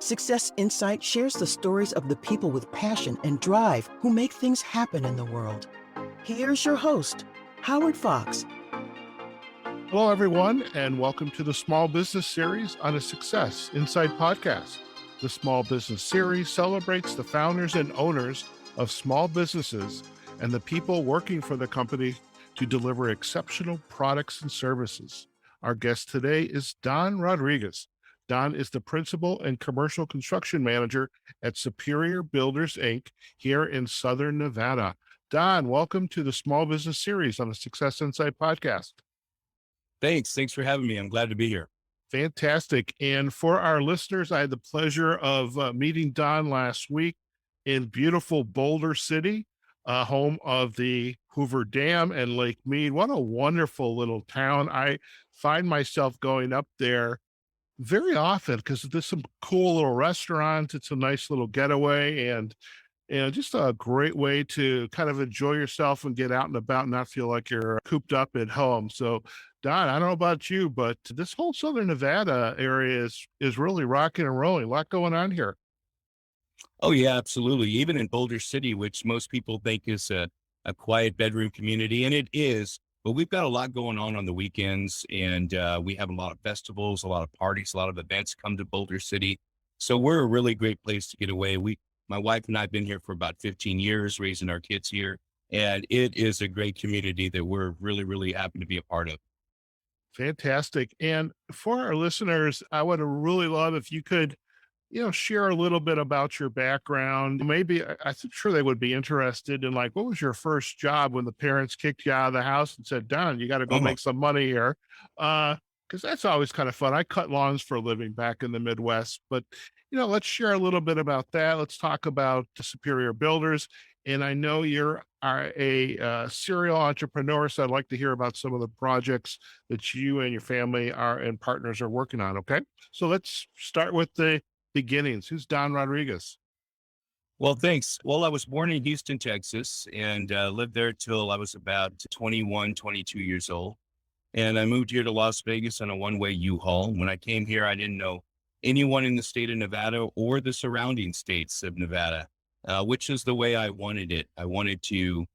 Success Insight shares the stories of the people with passion and drive who make things happen in the world. Here's your host, Howard Fox. Hello, everyone, and welcome to the Small Business Series on a Success Insight podcast. The Small Business Series celebrates the founders and owners of small businesses and the people working for the company to deliver exceptional products and services. Our guest today is Don Rodriguez. Don is the Principal and Commercial Construction Manager at Superior Builders, Inc. here in Southern Nevada. Don, welcome to the Small Business Series on the Success Insight podcast. Thanks for having me. I'm glad to be here. Fantastic. And for our listeners, I had the pleasure of meeting Don last week in beautiful Boulder City, home of the Hoover Dam and Lake Mead. What a wonderful little town. I find myself going up there very often because there's some cool little restaurants. It's a nice little getaway and just a great way to kind of enjoy yourself and get out and about and not feel like you're cooped up at home. So, Don, I don't know about you, but this whole Southern Nevada area is really rocking and rolling. A lot going on here. Oh, yeah, absolutely. Even in Boulder City, which most people think is a quiet bedroom community, and it is, but we've got a lot going on the weekends, and we have a lot of festivals, a lot of parties, a lot of events come to Boulder City. So we're a really great place to get away. My wife and I have been here for about 15 years, raising our kids here, and it is a great community that we're really, really happy to be a part of. Fantastic. And for our listeners, I would really love if you could, share a little bit about your background. Maybe I'm sure they would be interested in what was your first job when the parents kicked you out of the house and said, Don, you got to go make some money here. Because that's always kind of fun. I cut lawns for a living back in the Midwest, but let's share a little bit about that. Let's talk about Superior Builders. And I know you're a serial entrepreneur, so I'd like to hear about some of the projects that you and your family and partners are working on. Okay, so let's start with the beginnings. Who's Don Rodriguez? Well, thanks. Well, I was born in Houston, Texas, and lived there till I was about 21, 22 years old. And I moved here to Las Vegas on a one-way U-Haul. When I came here, I didn't know anyone in the state of Nevada or the surrounding states of Nevada, which is the way I wanted it. I wanted to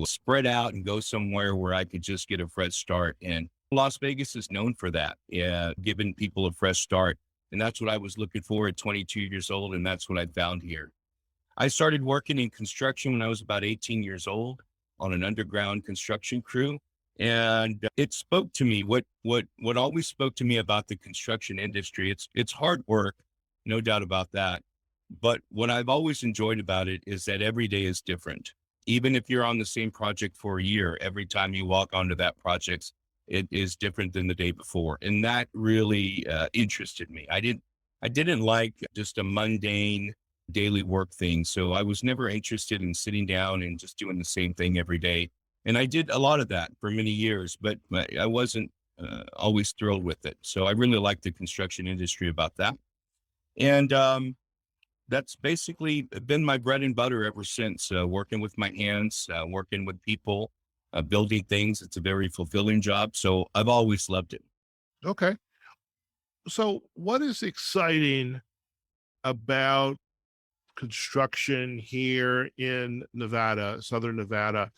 spread out and go somewhere where I could just get a fresh start. And Las Vegas is known for that, giving people a fresh start. And that's what I was looking for at 22 years old. And that's what I found here. I started working in construction when I was about 18 years old on an underground construction crew. And it spoke to me, what always spoke to me about the construction industry. It's hard work, no doubt about that. But what I've always enjoyed about it is that every day is different. Even if you're on the same project for a year, every time you walk onto that project, it is different than the day before. And that really interested me. I didn't like just a mundane daily work thing. So I was never interested in sitting down and just doing the same thing every day. And I did a lot of that for many years, but I wasn't always thrilled with it. So I really liked the construction industry about that. And that's basically been my bread and butter ever since, working with my hands, working with people, building things. It's a very fulfilling job. So I've always loved it. Okay. So what is exciting about construction here in Nevada, Southern Nevada?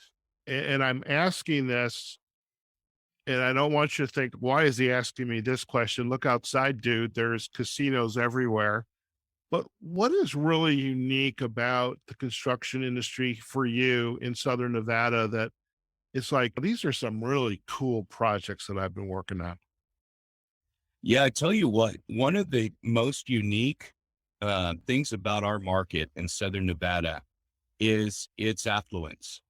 And I'm asking this, and I don't want you to think, why is he asking me this question? Look outside, dude. There's casinos everywhere. But what is really unique about the construction industry for you in Southern Nevada that it's these are some really cool projects that I've been working on? Yeah, I tell you what, one of the most unique things about our market in Southern Nevada is its affluence.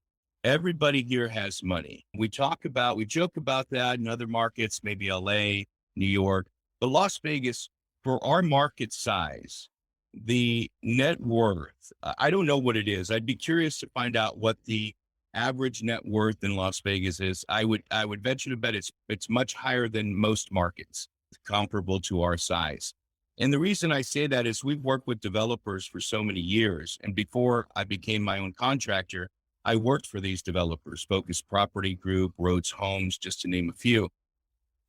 Everybody here has money. We joke about that in other markets, maybe LA, New York, but Las Vegas, for our market size, the net worth, I don't know what it is. I'd be curious to find out what the average net worth in Las Vegas is. I would venture to bet it's much higher than most markets comparable to our size. And the reason I say that is we've worked with developers for so many years. And before I became my own contractor, I worked for these developers, Focus Property Group, Rhodes Homes, just to name a few.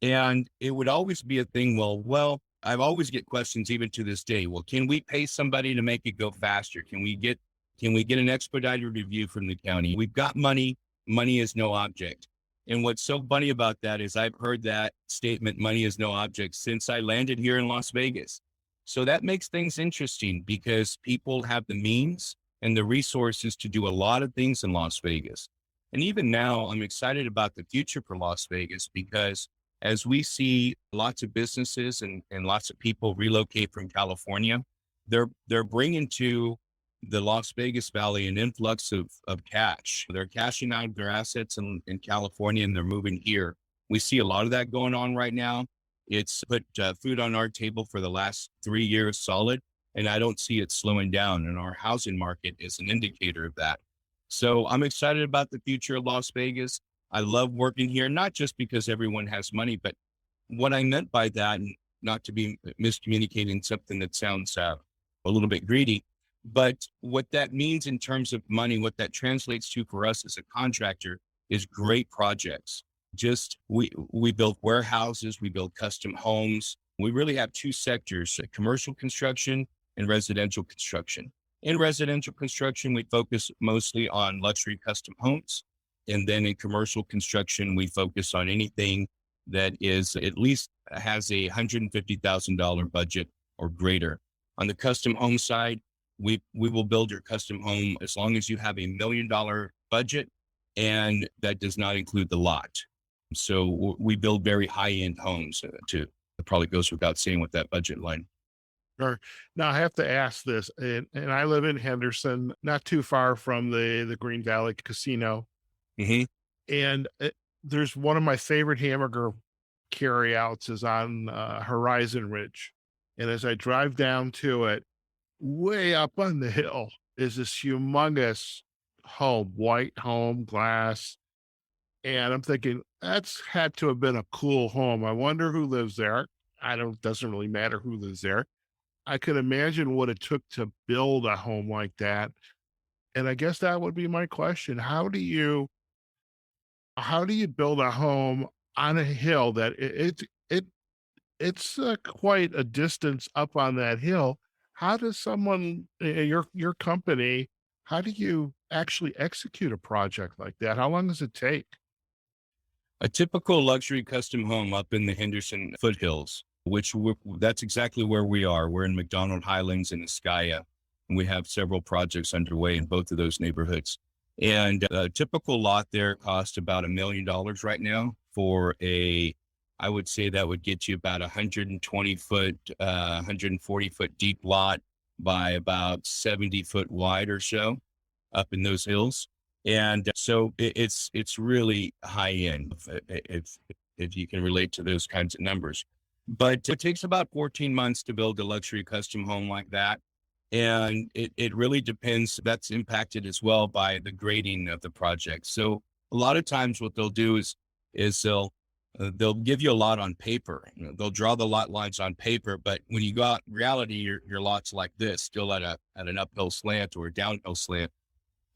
And it would always be a thing, well, I've always get questions even to this day. Well, can we pay somebody to make it go faster? Can we get an expedited review from the county? We've got money. Money is no object. And what's so funny about that is I've heard that statement, money is no object, since I landed here in Las Vegas. So that makes things interesting because people have the means and the resources to do a lot of things in Las Vegas. And even now, I'm excited about the future for Las Vegas because as we see lots of businesses and lots of people relocate from California, they're bringing to the Las Vegas Valley an influx of cash. They're cashing out their assets in California and they're moving here. We see a lot of that going on right now. It's put food on our table for the last 3 years solid, and I don't see it slowing down. And our housing market is an indicator of that. So I'm excited about the future of Las Vegas. I love working here, not just because everyone has money, but what I meant by that, and not to be miscommunicating something that sounds a little bit greedy, but what that means in terms of money, what that translates to for us as a contractor is great projects. Just we build warehouses, we build custom homes. We really have two sectors, commercial construction and residential construction. In residential construction, we focus mostly on luxury custom homes. And then in commercial construction, we focus on anything that is at least has a $150,000 budget or greater. On the custom home side, we will build your custom home as long as you have $1 million budget, and that does not include the lot. So we build very high-end homes too. It probably goes without saying with that budget line. Sure. Now I have to ask this, and I live in Henderson, not too far from the Green Valley Casino. Mm-hmm. And there's one of my favorite hamburger carryouts is on Horizon Ridge. And as I drive down to it, way up on the hill is this humongous home, white home, glass. And I'm thinking, that's had to have been a cool home. I wonder who lives there. Doesn't really matter who lives there. I could imagine what it took to build a home like that. And I guess that would be my question. How do you build a home on a hill that it's quite a distance up on that hill? How does someone, your company, how do you actually execute a project like that? How long does it take? A typical luxury custom home up in the Henderson foothills, that's exactly where we are. We're in McDonald Highlands in Escaya, and we have several projects underway in both of those neighborhoods. And a typical lot there costs about $1 million right now for I would say that would get you about 120 foot, 140 foot deep lot by about 70 foot wide or so up in those hills. And so it's really high end if you can relate to those kinds of numbers. But it takes about 14 months to build a luxury custom home like that. And it really depends. That's impacted as well by the grading of the project. So a lot of times what they'll do is they'll give you a lot on paper. They'll draw the lot lines on paper, but when you go out in reality, your lot's like this, still at an uphill slant or a downhill slant.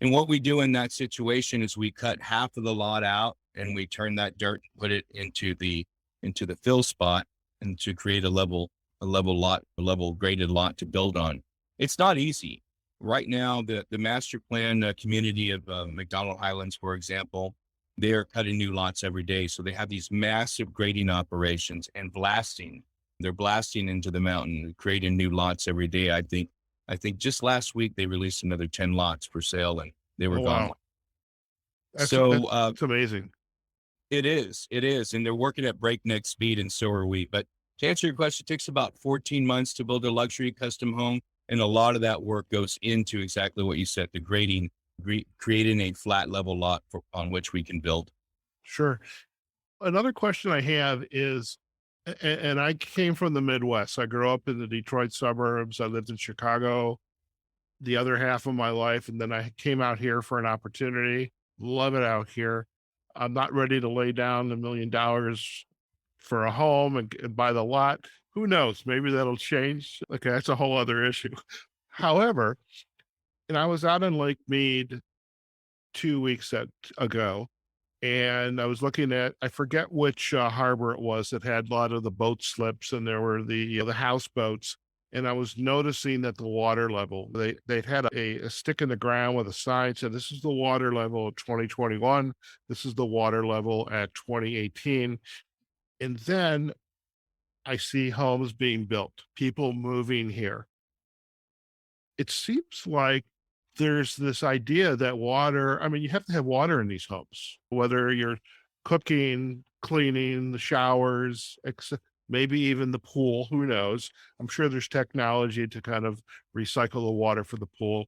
And what we do in that situation is we cut half of the lot out and we turn that dirt, put it into the fill spot, and to create a level graded lot to build on. It's not easy. Right now, the master plan community of McDonald Highlands, for example, they are cutting new lots every day. So they have these massive grading operations and blasting. They're blasting into the mountain, creating new lots every day. I think just last week they released another 10 lots for sale, and they were gone. Wow. That's amazing. It is. And they're working at breakneck speed, and so are we. But to answer your question, it takes about 14 months to build a luxury custom home. And a lot of that work goes into exactly what you said, the grading, creating a flat level lot on which we can build. Sure. Another question I have is, and I came from the Midwest. I grew up in the Detroit suburbs. I lived in Chicago the other half of my life. And then I came out here for an opportunity. Love it out here. I'm not ready to lay down $1 million for a home and buy the lot. Who knows? Maybe that'll change. Okay, that's a whole other issue. However, and I was out in Lake Mead 2 weeks ago, And I was looking at, I forget which harbor it was that had a lot of the boat slips, and there were the houseboats. And I was noticing that the water level, they'd had a stick in the ground with a sign said, "This is the water level of 2021. This is the water level at 2018." And then I see homes being built, people moving here. It seems like there's this idea that water, I mean, you have to have water in these homes, whether you're cooking, cleaning, the showers, maybe even the pool, who knows? I'm sure there's technology to kind of recycle the water for the pool.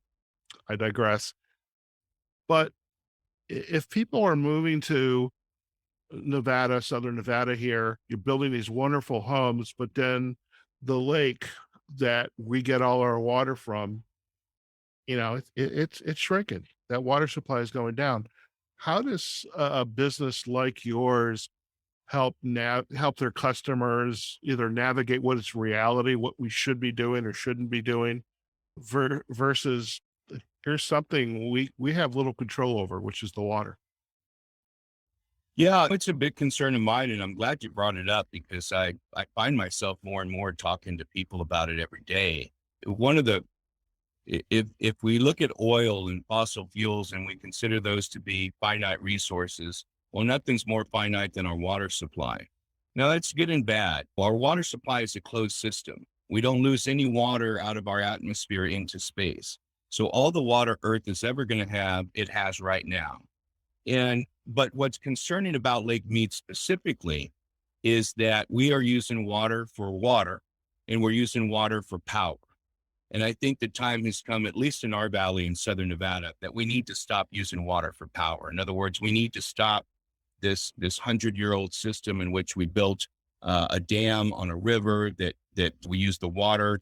I digress. But if people are moving to Nevada, Southern Nevada here, you're building these wonderful homes, but then the lake that we get all our water from, it's shrinking. That water supply is going down. How does a business like yours help their customers either navigate what is reality, what we should be doing or shouldn't be doing, versus here's something we have little control over, which is the water. Yeah, it's a big concern of mine, and I'm glad you brought it up because I find myself more and more talking to people about it every day. One of the if we look at oil and fossil fuels and we consider those to be finite resources, well, nothing's more finite than our water supply. Now that's good and bad. Our water supply is a closed system. We don't lose any water out of our atmosphere into space. So all the water Earth is ever going to have, it has right now. But what's concerning about Lake Mead specifically is that we are using water for water and we're using water for power. And I think the time has come, at least in our valley in Southern Nevada, that we need to stop using water for power. In other words, we need to stop this 100-year-old system in which we built a dam on a river that we use the water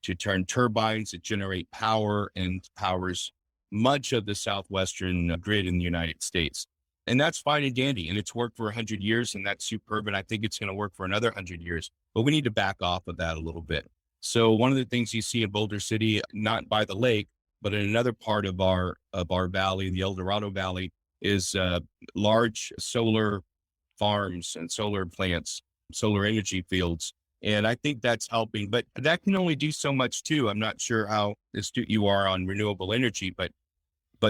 to turn turbines that generate power and powers much of the southwestern grid in the United States. And that's fine and dandy. And it's worked for 100 years and that's superb. And I think it's going to work for another 100 years, but we need to back off of that a little bit. So one of the things you see in Boulder City, not by the lake, but in another part of our valley, the El Dorado Valley, is large solar farms and solar plants, solar energy fields. And I think that's helping, but that can only do so much too. I'm not sure how astute you are on renewable energy, but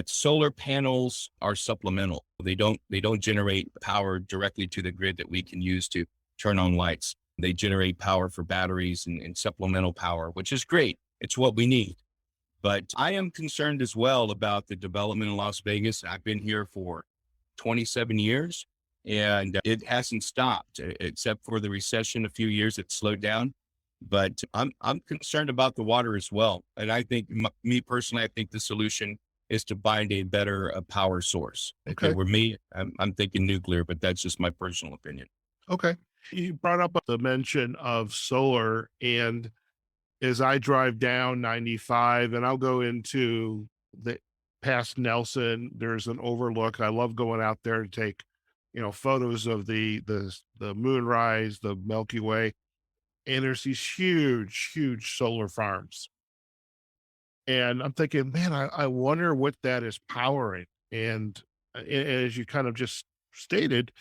solar panels are supplemental. They don't generate power directly to the grid that we can use to turn on lights. They generate power for batteries and supplemental power, which is great. It's what we need. But I am concerned as well about the development in Las Vegas. I've been here for 27 years and it hasn't stopped except for the recession a few years. It slowed down, but I'm concerned about the water as well. And I think me personally, I think the solution is to find a better power source. Okay. Were me, I'm thinking nuclear, but that's just my personal opinion. Okay. You brought up the mention of solar, and as I drive down 95 and I'll go into the past Nelson, there's an overlook. I love going out there to take, photos of the moonrise, the Milky Way. And there's these huge, huge solar farms. And I'm thinking, man, I wonder what that is powering. And as you kind of just stated,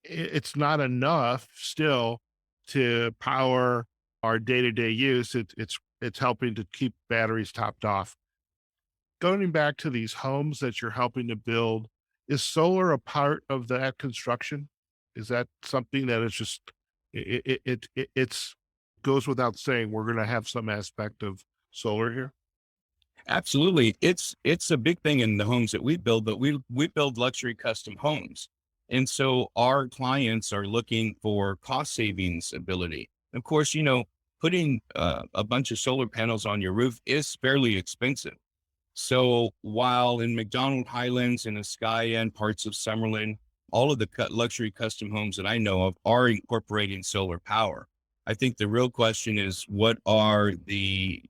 it's not enough still to power our day-to-day use. It's helping to keep batteries topped off. Going back to these homes that you're helping to build, is solar a part of that construction? Is that something that is just it's goes without saying we're going to have some aspect of solar here? Absolutely. It's a big thing in the homes that we build, but we build luxury custom homes. And so our clients are looking for cost savings ability. Of course, putting a bunch of solar panels on your roof is fairly expensive. So while in McDonald Highlands and Ascaya and parts of Summerlin, all of the luxury custom homes that I know of are incorporating solar power. I think the real question is, what are the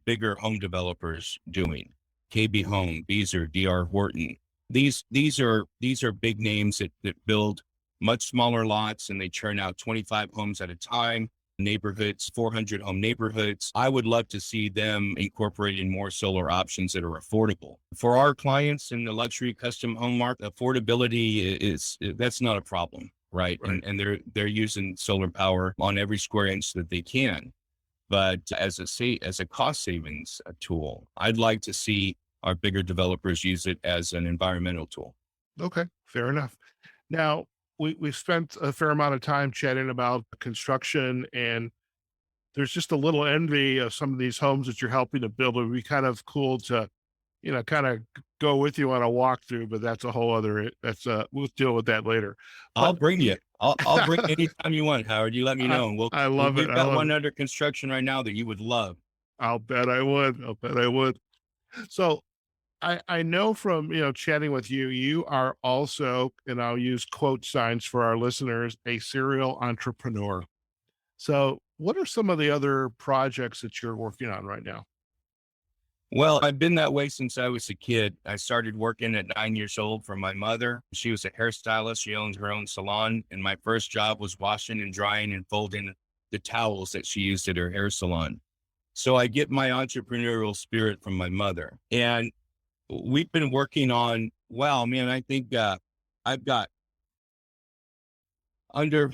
bigger home developers doing? KB Home, Beazer, DR Horton. These are big names that build much smaller lots and they churn out 25 homes at a time. neighborhoods, 400 home neighborhoods. I would love to see them incorporating more solar options that are affordable. For our clients in the luxury custom home market, affordability that's not a problem, right? Right. And they're using solar power on every square inch that they can. But as a cost savings tool, I'd like to see our bigger developers use it as an environmental tool. Okay. Fair enough. Now, we've spent a fair amount of time chatting about construction, and there's just a little envy of some of these homes that you're helping to build. It would be kind of cool to, kind of go with you on a walkthrough, but that's a whole other, we'll deal with that later. I'll But bring you. I'll bring anytime you want, Howard. You let me know, and I love it. we've I got love one it. under construction right now that you would love. I'll bet I would. I'll bet I would. So I know from, chatting with you, you are also, and I'll use quote signs for our listeners, a serial entrepreneur. So what are some of the other projects that you're working on right now? Well, I've been that way since I was a kid. I started working at 9 years old for my mother. She was a hairstylist. She owns her own salon. And my first job was washing and drying and folding the towels that she used at her hair salon. So I get my entrepreneurial spirit from my mother. And we've been working on, wow, man, I think I've got under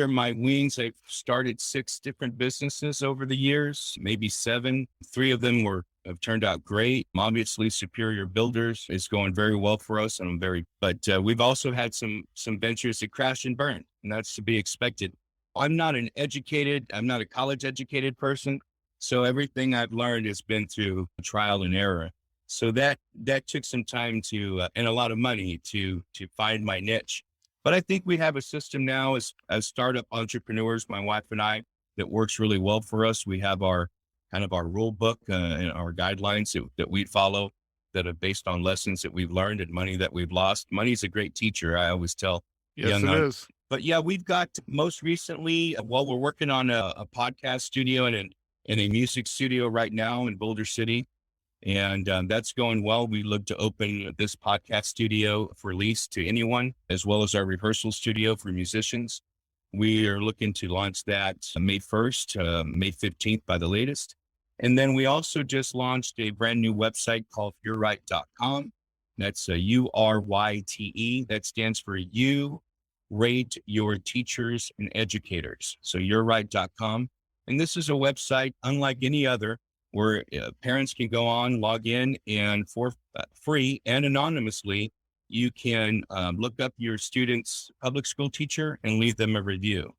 my wings, I've started 6 different businesses over the years, maybe 7. 3 of them have turned out great. Obviously, Superior Builders is going very well for us, and but we've also had some ventures that crash and burn, and that's to be expected. I'm not a college educated person, so everything I've learned has been through trial and error. So that took some time and a lot of money to find my niche. But I think we have a system now as startup entrepreneurs, my wife and I, that works really well for us. We have our rule book and our guidelines that we follow that are based on lessons that we've learned and money that we've lost. Money's a great teacher, I always tell Yes, young. it is. But yeah, we've got most recently, we're working on a podcast studio and a music studio right now in Boulder City. And that's going well. We look to open this podcast studio for lease to anyone, as well as our rehearsal studio for musicians. We are looking to launch that May 1st, May 15th by the latest. And then we also just launched a brand new website called YourRight.com. That's URYTE. That stands for You Rate Your Teachers and Educators. So YourRight.com. And this is a website unlike any other, where parents can go on, log in, and for free and anonymously, you can look up your student's public school teacher and leave them a review.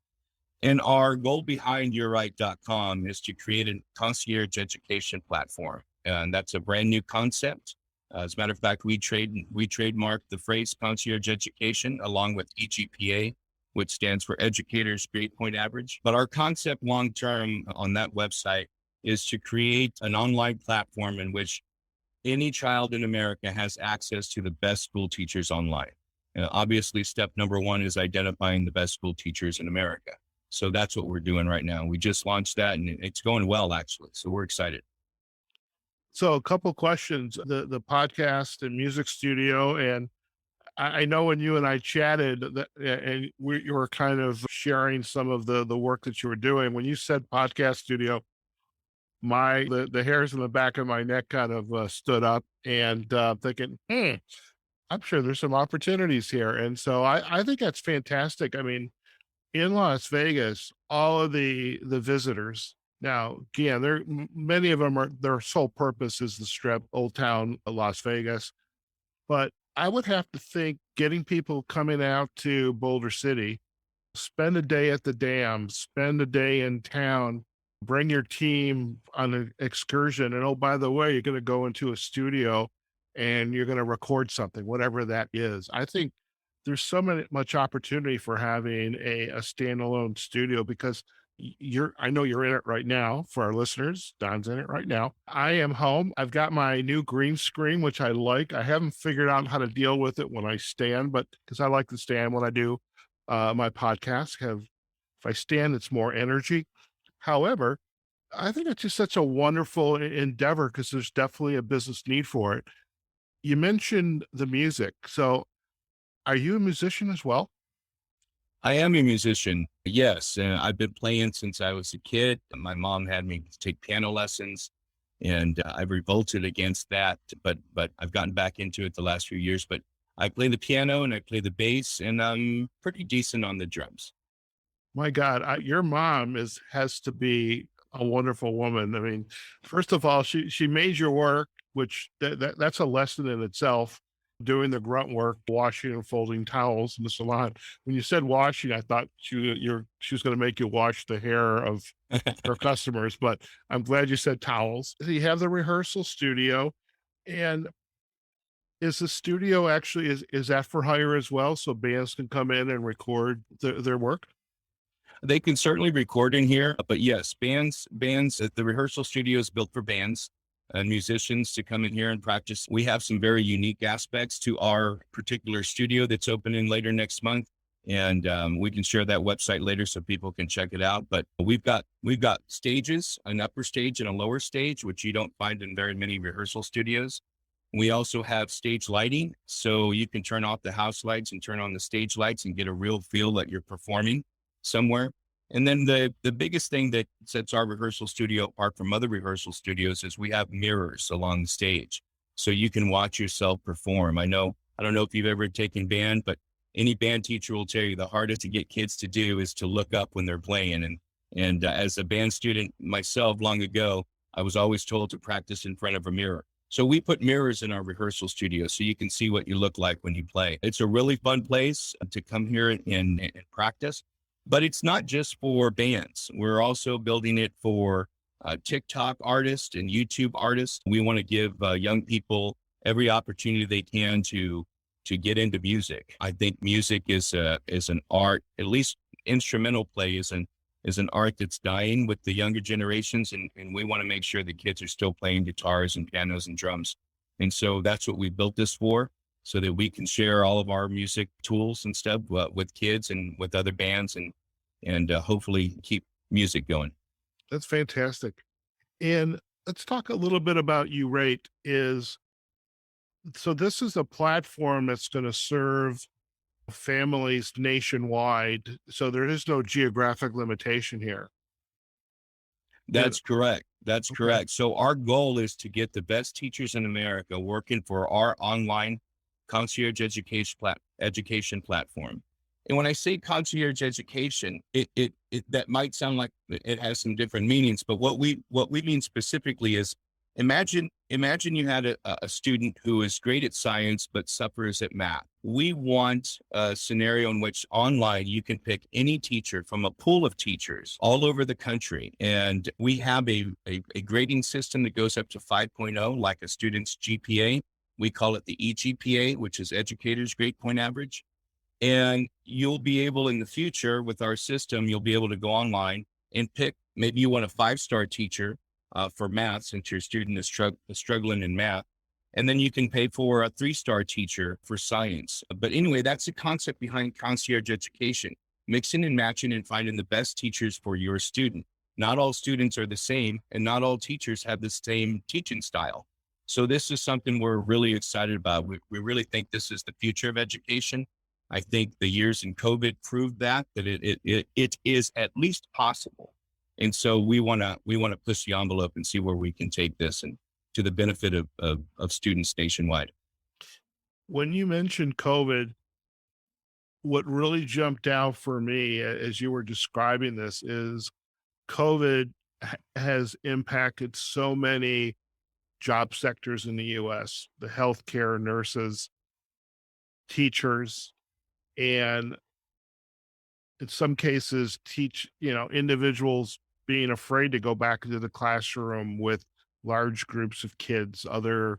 And our goal behind YourRight.com is to create a concierge education platform. And that's a brand new concept. As a matter of fact, we trademarked the phrase concierge education along with EGPA, which stands for Educators Grade Point Average. But our concept long-term on that website is to create an online platform in which any child in America has access to the best school teachers online. Obviously, step number 1 is identifying the best school teachers in America. So that's what we're doing right now. We just launched that, and it's going well, actually. So we're excited. So a couple questions, the podcast and music studio. And I know when you and I chatted and you were kind of sharing some of the work that you were doing, when you said podcast studio, the hairs in the back of my neck kind of stood up, and thinking, I'm sure there's some opportunities here. And so I think that's fantastic. I mean, in Las Vegas, all of the visitors now, again, many of them their sole purpose is the Strip, Old Town, Las Vegas. But I would have to think getting people coming out to Boulder City, spend a day at the dam, spend a day in town, bring your team on an excursion. And oh, by the way, you're going to go into a studio and you're going to record something, whatever that is. I think there's so much opportunity for having a standalone studio, because I know you're in it right now. For our listeners, Don's in it right now. I am home. I've got my new green screen, which I like. I haven't figured out how to deal with it when I stand, but because I like to stand when I do my podcast. If I stand, it's more energy. However, I think it's just such a wonderful endeavor, because there's definitely a business need for it. You mentioned the music. So are you a musician as well? I am a musician. Yes. I've been playing since I was a kid. My mom had me take piano lessons and I've revolted against that, but I've gotten back into it the last few years. But I play the piano and I play the bass and I'm pretty decent on the drums. My God, your mom has to be a wonderful woman. I mean, first of all, she made your work, which that's a lesson in itself. Doing the grunt work, washing and folding towels in the salon. When you said washing, I thought she was going to make you wash the hair of her customers, but I'm glad you said towels. You have the rehearsal studio, and is the studio actually is that for hire as well, so bands can come in and record their work? They can certainly record in here, but yes, bands, the rehearsal studio is built for bands and musicians to come in here and practice. We have some very unique aspects to our particular studio that's opening later next month. And we can share that website later so people can check it out. But we've got stages, an upper stage and a lower stage, which you don't find in very many rehearsal studios. We also have stage lighting, so you can turn off the house lights and turn on the stage lights and get a real feel that you're performing somewhere. And then the biggest thing that sets our rehearsal studio apart from other rehearsal studios is we have mirrors along the stage. So you can watch yourself perform. I don't know if you've ever taken band, but any band teacher will tell you the hardest to get kids to do is to look up when they're playing. And as a band student myself long ago, I was always told to practice in front of a mirror. So we put mirrors in our rehearsal studio so you can see what you look like when you play. It's a really fun place to come here and practice. But it's not just for bands. We're also building it for TikTok artists and YouTube artists. We want to give young people every opportunity they can to get into music. I think music is an art, at least instrumental play is an art that's dying with the younger generations. And we want to make sure the kids are still playing guitars and pianos and drums. And so that's what we built this for, so that we can share all of our music tools and stuff with kids and with other bands and hopefully keep music going. That's fantastic. And let's talk a little bit about U-Rate so this is a platform that's going to serve families nationwide. So there is no geographic limitation here. That's correct. That's Okay. correct. So our goal is to get the best teachers in America working for our online concierge education platform. And when I say concierge education, it that might sound like it has some different meanings, but what we mean specifically is imagine you had a student who is great at science but suffers at math. We want a scenario in which online you can pick any teacher from a pool of teachers all over the country. And we have a grading system that goes up to 5.0, like a student's GPA. We call it the eGPA, which is Educator's Grade Point Average. And you'll be able in the future with our system, you'll be able to go online and pick, maybe you want a 5-star teacher for math since your student is struggling in math. And then you can pay for a 3-star teacher for science. But anyway, that's the concept behind concierge education, mixing and matching and finding the best teachers for your student. Not all students are the same and not all teachers have the same teaching style. So this is something we're really excited about. We really think this is the future of education. I think the years in COVID proved that it is at least possible. And so we want to push the envelope and see where we can take this and to the benefit of students nationwide. When you mentioned COVID, what really jumped out for me as you were describing this is COVID has impacted so many job sectors in the US, the healthcare, nurses, teachers, and in some cases individuals being afraid to go back into the classroom with large groups of kids, other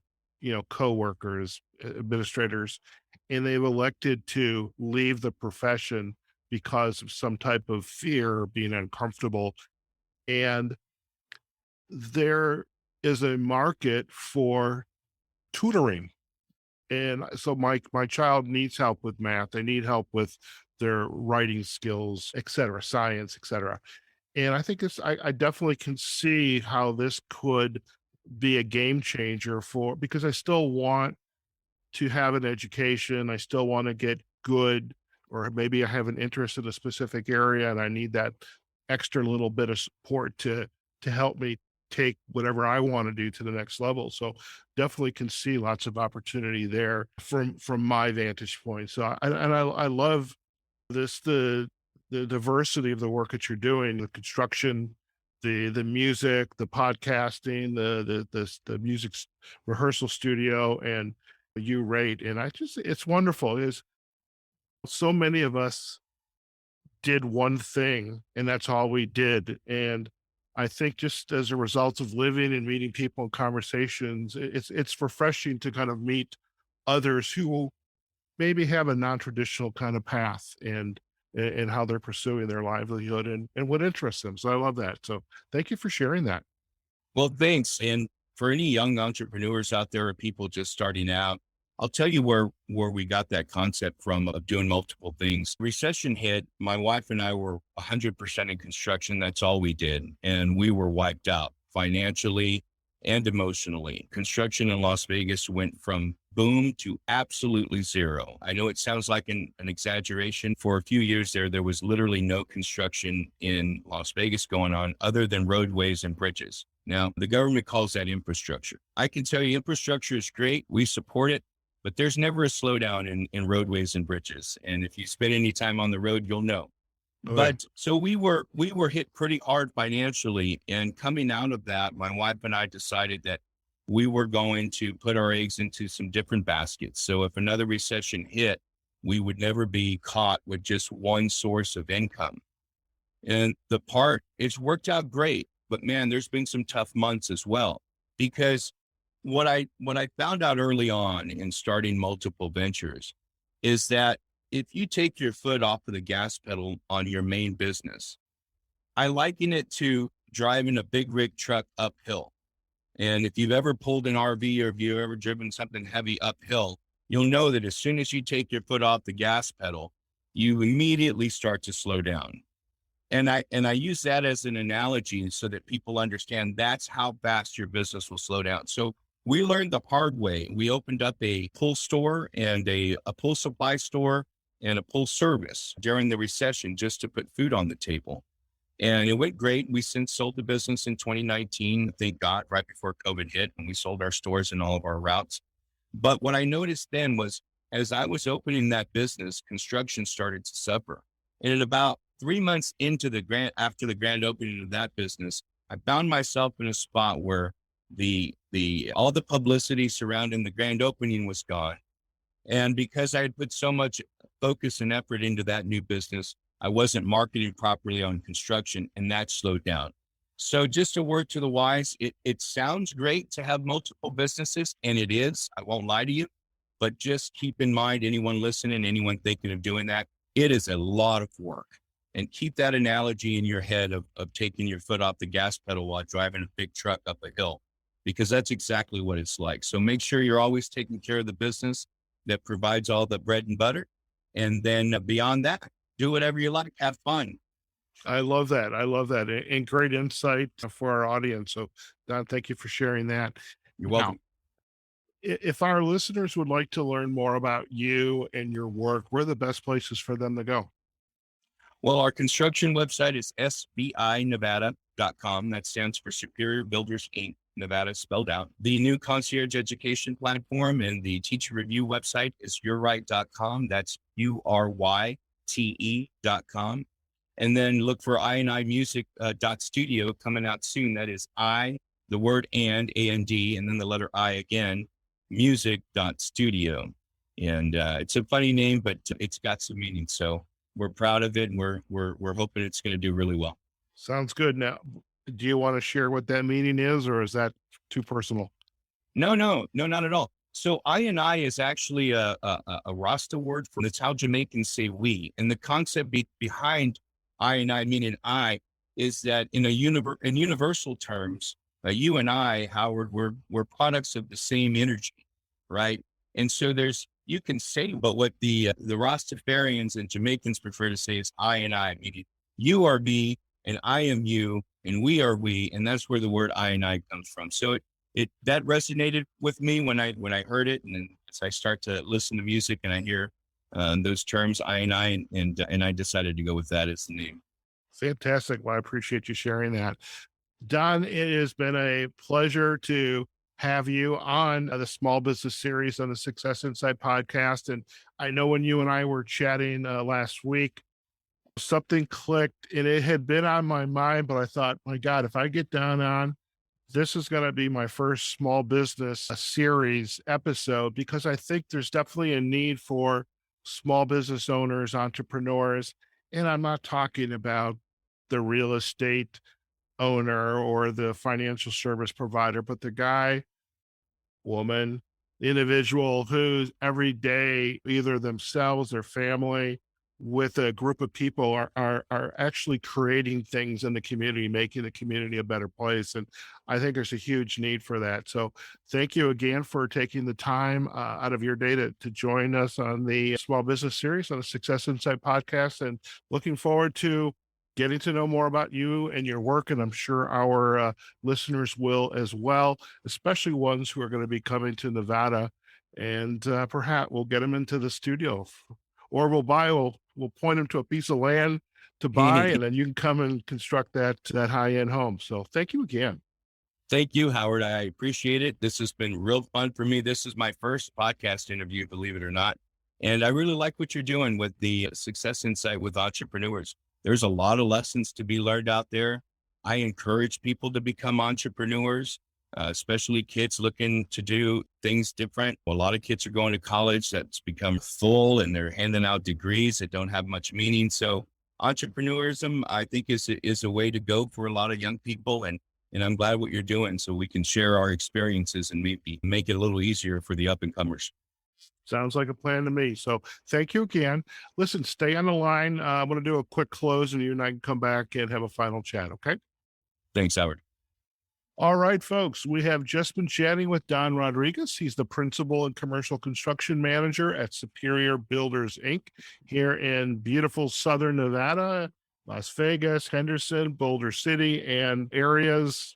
coworkers, administrators, and they've elected to leave the profession because of some type of fear or being uncomfortable. And there is a market for tutoring. And so my child needs help with math. They need help with their writing skills, et cetera, science, et cetera. And I think I definitely can see how this could be a game changer because I still want to have an education. I still want to get good or maybe I have an interest in a specific area and I need that extra little bit of support to help me take whatever I want to do to the next level. So definitely can see lots of opportunity there from my vantage point. So I love this the diversity of the work that you're doing, the construction, the music, the podcasting, the music rehearsal studio, and you rate. And it's wonderful. Is so many of us did one thing and that's all we did. And I think just as a result of living and meeting people in conversations, it's refreshing to kind of meet others who maybe have a non-traditional kind of path and how they're pursuing their livelihood and what interests them. So I love that. So thank you for sharing that. Well, thanks. And for any young entrepreneurs out there or people just starting out, I'll tell you where we got that concept from of doing multiple things. Recession hit. My wife and I were 100% in construction. That's all we did. And we were wiped out financially and emotionally. Construction in Las Vegas went from boom to absolutely zero. I know it sounds like an exaggeration. For a few years there was literally no construction in Las Vegas going on other than roadways and bridges. Now, the government calls that infrastructure. I can tell you infrastructure is great. We support it. But there's never a slowdown in roadways and bridges. And if you spend any time on the road, you'll know. Okay. But so we were hit pretty hard financially. And coming out of that, my wife and I decided that we were going to put our eggs into some different baskets. So if another recession hit, we would never be caught with just one source of income. And it's worked out great. But man, there's been some tough months as well, because what I found out early on in starting multiple ventures is that if you take your foot off of the gas pedal on your main business, I liken it to driving a big rig truck uphill. And if you've ever pulled an RV or if you've ever driven something heavy uphill, you'll know that as soon as you take your foot off the gas pedal, you immediately start to slow down. And I use that as an analogy so that people understand that's how fast your business will slow down. So we learned the hard way. We opened up a pull store and a pull supply store and a pull service during the recession just to put food on the table. And it went great. We since sold the business in 2019, thank God, right before COVID hit, and we sold our stores and all of our routes. But what I noticed then was as I was opening that business, construction started to suffer. And at about 3 months into after the grand opening of that business, I found myself in a spot where all the publicity surrounding the grand opening was gone. And because I had put so much focus and effort into that new business, I wasn't marketing properly on construction, and that slowed down. So just a word to the wise, it sounds great to have multiple businesses, and it is, I won't lie to you, but just keep in mind, anyone listening, anyone thinking of doing that, it is a lot of work. And keep that analogy in your head of taking your foot off the gas pedal while driving a big truck up a hill, because that's exactly what it's like. So make sure you're always taking care of the business that provides all the bread and butter. And then beyond that, do whatever you like, have fun. I love that. And great insight for our audience. So Don, thank you for sharing that. You're welcome. Now, if our listeners would like to learn more about you and your work, where are the best places for them to go? Well, our construction website is sbinevada.com. That stands for Superior Builders Inc. Nevada spelled out. The new concierge education platform and the teacher review website is yourright.com. That's URYTE.com. And then look for I Music .studio coming out soon. That is the word A-N-D, and then the letter I again, music.studio. And it's a funny name, but it's got some meaning. So we're proud of it, and we're hoping it's going to do really well. Sounds good. Now, do you want to share what that meaning is, or is that too personal? No, not at all. So I is actually a Rasta word for, that's how Jamaicans say we. And the concept behind I, meaning I, is that in universal terms, you and I, Howard, we're products of the same energy, right? And so you can say, but what the Rastafarians and Jamaicans prefer to say is I, meaning you are me and I am you and we are we. And that's where the word I comes from. So that resonated with me when I heard it. And then as I start to listen to music and I hear those terms, I&I, and I decided to go with that as the name. Fantastic. Well, I appreciate you sharing that. Don, it has been a pleasure to have you on the Small Business Series on the Success Insight podcast. And I know when you and I were chatting last week, something clicked and it had been on my mind, but I thought, my God, if I get Don on, this is going to be my first small business series episode, because I think there's definitely a need for small business owners, entrepreneurs. And I'm not talking about the real estate owner or the financial service provider, but the guy, woman, individual who's every day, either themselves or family with a group of people are actually creating things in the community, making the community a better place. And I think there's a huge need for that. So thank you again for taking the time out of your day to join us on the Small Business Series on the Success Insight podcast, and looking forward to getting to know more about you and your work. And I'm sure our listeners will as well, especially ones who are going to be coming to Nevada, and perhaps we'll get them into the studio, or we'll point them to a piece of land to buy, and then you can come and construct that high-end home. So thank you again. Thank you, Howard. I appreciate it. This has been real fun for me. This is my first podcast interview, believe it or not. And I really like what you're doing with the Success Insight with entrepreneurs. There's a lot of lessons to be learned out there. I encourage people to become entrepreneurs, especially kids looking to do things different. A lot of kids are going to college that's become full, and they're handing out degrees that don't have much meaning. So entrepreneurism, I think, is a way to go for a lot of young people. And I'm glad what you're doing, so we can share our experiences and maybe make it a little easier for the up and comers. Sounds like a plan to me. So thank you again. Listen, stay on the line. I'm going to do a quick close, and you and I can come back and have a final chat. Okay. Thanks, Howard. All right, folks, we have just been chatting with Don Rodriguez. He's the principal and commercial construction manager at Superior Builders, Inc. here in beautiful Southern Nevada, Las Vegas, Henderson, Boulder City, and areas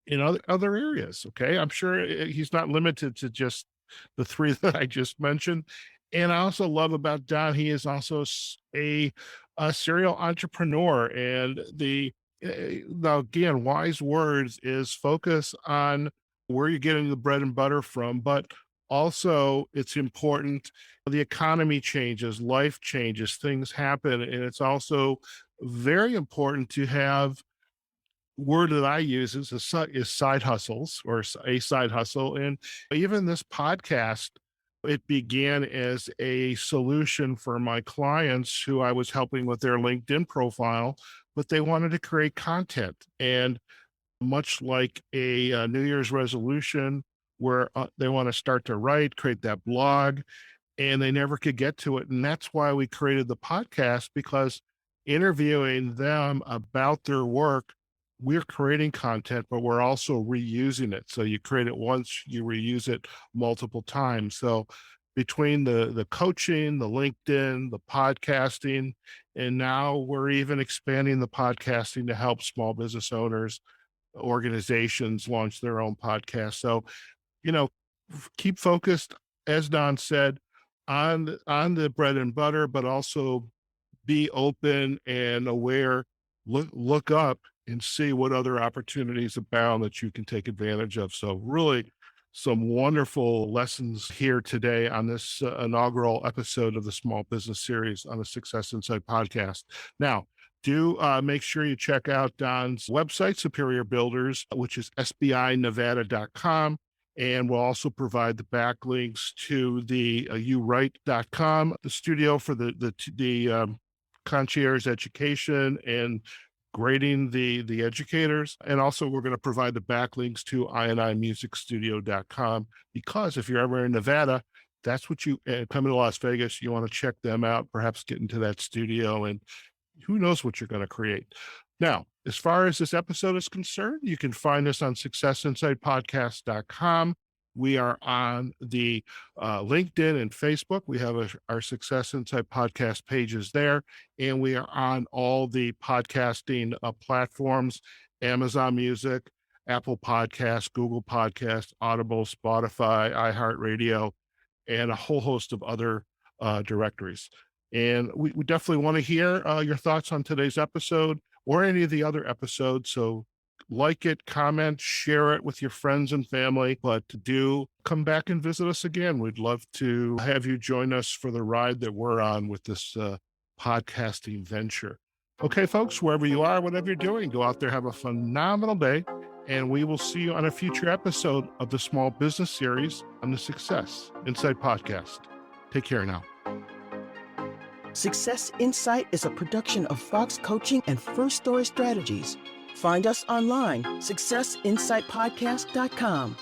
in other areas. Okay. I'm sure he's not limited to just the three that I just mentioned. And I also love about Don, he is also a serial entrepreneur. And now again, wise words is focus on where you're getting the bread and butter from, but also it's important. The economy changes, life changes, things happen. And it's also very important to have, word that I use is side hustles, or a side hustle. And even this podcast, it began as a solution for my clients who I was helping with their LinkedIn profile, but they wanted to create content. And much like a New Year's resolution where they want to start to write, create that blog, and they never could get to it. And that's why we created the podcast, because interviewing them about their work, we're creating content, but we're also reusing it. So you create it once, you reuse it multiple times. So between the coaching, the LinkedIn, the podcasting, and now we're even expanding the podcasting to help small business owners, organizations launch their own podcast. So, keep focused, as Don said, on the bread and butter, but also be open and aware. Look up and see what other opportunities abound that you can take advantage of. So really some wonderful lessons here today on this inaugural episode of the Small Business Series on the Success Insight podcast. Now, do make sure you check out Don's website, Superior Builders, which is sbinevada.com. And we'll also provide the backlinks to the uwrite.com, the studio for the concierge education and grading the educators. And also we're going to provide the backlinks to inimusicstudio.com, because if you're ever in Nevada, that's what you come to Las Vegas, you want to check them out, perhaps get into that studio, and who knows what you're going to create. Now, as far as this episode is concerned, you can find us on successinsightpodcast.com. We are on the LinkedIn and Facebook. We have our Success Insight podcast pages there, and we are on all the podcasting platforms: Amazon Music, Apple Podcasts, Google Podcasts, Audible, Spotify, iHeartRadio, and a whole host of other directories. And we definitely want to hear your thoughts on today's episode or any of the other episodes. So like it, comment, share it with your friends and family, but do come back and visit us again. We'd love to have you join us for the ride that we're on with this podcasting venture. Okay, folks, wherever you are, whatever you're doing, go out there, have a phenomenal day, and we will see you on a future episode of the Small Business Series on the Success Insight Podcast. Take care now. Success Insight is a production of Fox Coaching and First Story Strategies. Find us online, successinsightpodcast.com.